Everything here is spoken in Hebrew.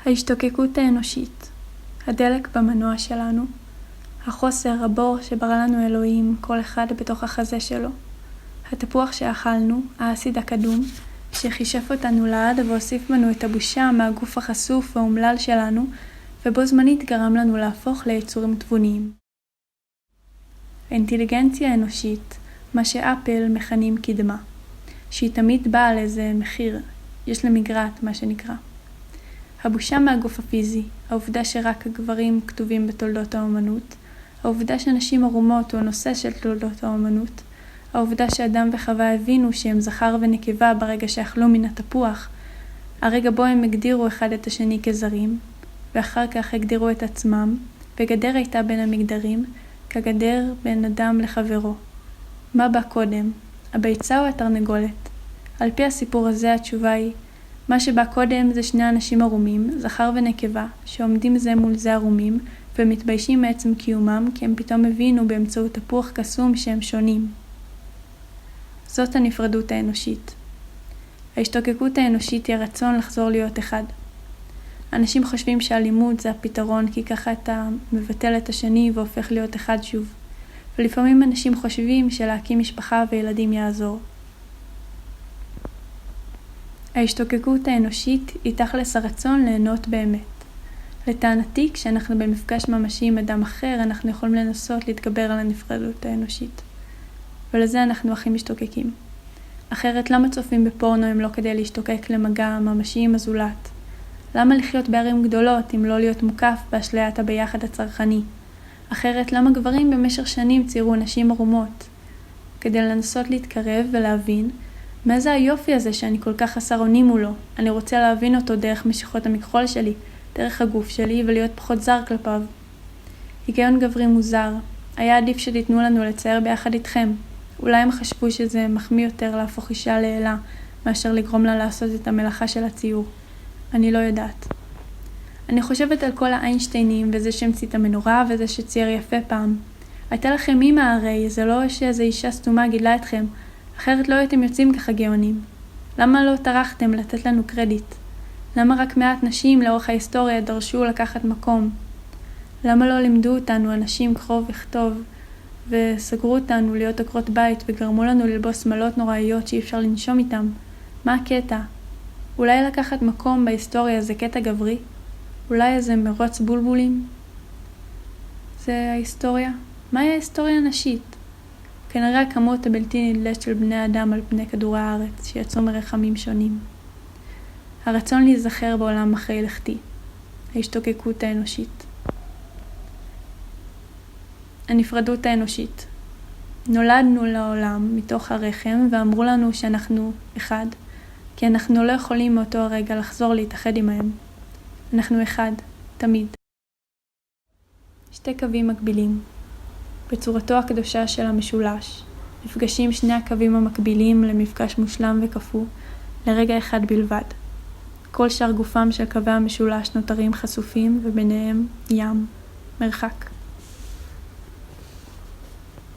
ההשתוקקות האנושית, הדלק במנוע שלנו, החוסר, הבור שברא לנו אלוהים, כל אחד בתוך החזה שלו, התפוח שאכלנו, האסיד הקדום, שחישף אותנו לעד והוסיף בנו את הבושה מהגוף החשוף והאומלל שלנו, ובו זמנית גרם לנו להפוך ליצורים תבוניים. האינטליגנציה האנושית, מה שאפל מכנים קדמה, שהיא תמיד באה על איזה מחיר, יש לה מגרעת מה שנקרא. הבושה מהגוף הפיזי, העובדה שרק הגברים כתובים בתולדות האומנות, העובדה שנשים ערומות הוא הנושא של תולדות האומנות, העובדה שאדם וחווה הבינו שהם זכר ונקבה ברגע שאכלו מן התפוח, הרגע בו הם הגדירו אחד את השני כזרים, ואחר כך הגדירו את עצמם, וגדר הייתה בין המגדרים, כגדר בין אדם לחברו. מה בא קודם? הביצה או התרנגולת? על פי הסיפור הזה התשובה היא, מה שבא קודם זה שני אנשים ערומים, זכר ונקבה, שעומדים זה מול זה ערומים, ומתביישים מעצם קיומם, כי הם פתאום הבינו באמצעות תפוח קסום שהם שונים. זאת הנפרדות האנושית. ההשתוקקות האנושית היא הרצון לחזור להיות אחד. אנשים חושבים שהלימוד זה הפתרון, כי ככה אתה מבטל את השני והופך להיות אחד שוב. ולפעמים אנשים חושבים שלהקים משפחה וילדים יעזור. ההשתוקקות האנושית היא תכלס הרצון ליהנות באמת. לטענתי, כשאנחנו במפגש ממשי עם אדם אחר, אנחנו יכולים לנסות להתגבר על הנפרדות האנושית. ולזה אנחנו הכי משתוקקים. אחרת, למה צופים בפורנו אם לא כדי להשתוקק למגע ממשי עם הזולת? למה לחיות בערים גדולות אם לא להיות מוקף באשליית הביחד הצרכני? אחרת, למה גברים במשך שנים ציירו נשים ערומות? כדי לנסות להתקרב ולהבין מה זה היופי הזה שאני כל כך חסר אונים מולו. אני רוצה להבין אותו דרך משיכות המכחול שלי, דרך הגוף שלי ולהיות פחות זר כלפיו. היגיון גברי מוזר. היה עדיף שתיתנו לנו לצייר ביחד איתכם. אולי הם חשבו שזה מחמיא יותר להפוך אישה לאלה, מאשר לגרום לה לעשות את המלאכה של הציור. אני לא יודעת. אני חושבת על כל האיינשטיינים וזה שהמציא את המנורה וזה שצייר יפה פעם. הייתה לכם אמא הרי, זה לא שאיזו אישה סתומה גידלה אתכם, אחרת לא הייתם יוצאים ככה גאונים. למה לא טרחתם לתת לנו קרדיט? למה רק מעט נשים לאורך ההיסטוריה דרשו לקחת מקום? למה לא לימדו אותנו אנשים קרוא וכתוב, וסגרו אותנו להיות עקרות בית וגרמו לנו ללבוס שמלות נוראיות שאי אפשר לנשום איתם? מה הקטע? אולי לקחת מקום בהיסטוריה זה קטע גברי? אולי איזה מרוץ בולבולים? זה ההיסטוריה? מהי ההיסטוריה הנשית? כנראה הכמות הבלתי נדלת של בני אדם על פני כדור הארץ שיצאו מרחמים שונים. הרצון להיזכר בעולם אחרי לכתי. ההשתוקקות האנושית. הנפרדות האנושית. נולדנו לעולם מתוך הרחם ואמרו לנו שאנחנו אחד, כי אנחנו לא יכולים מאותו הרגע לחזור להתאחד עמהם. אנחנו אחד, תמיד. שתי קווים מקבילים. בצורתו הקדושה של המשולש, נפגשים שני הקווים המקבילים למפגש מושלם וקפוא, לרגע אחד בלבד. כל שאר גופם של קווי המשולש נותרים חשופים וביניהם ים, מרחק.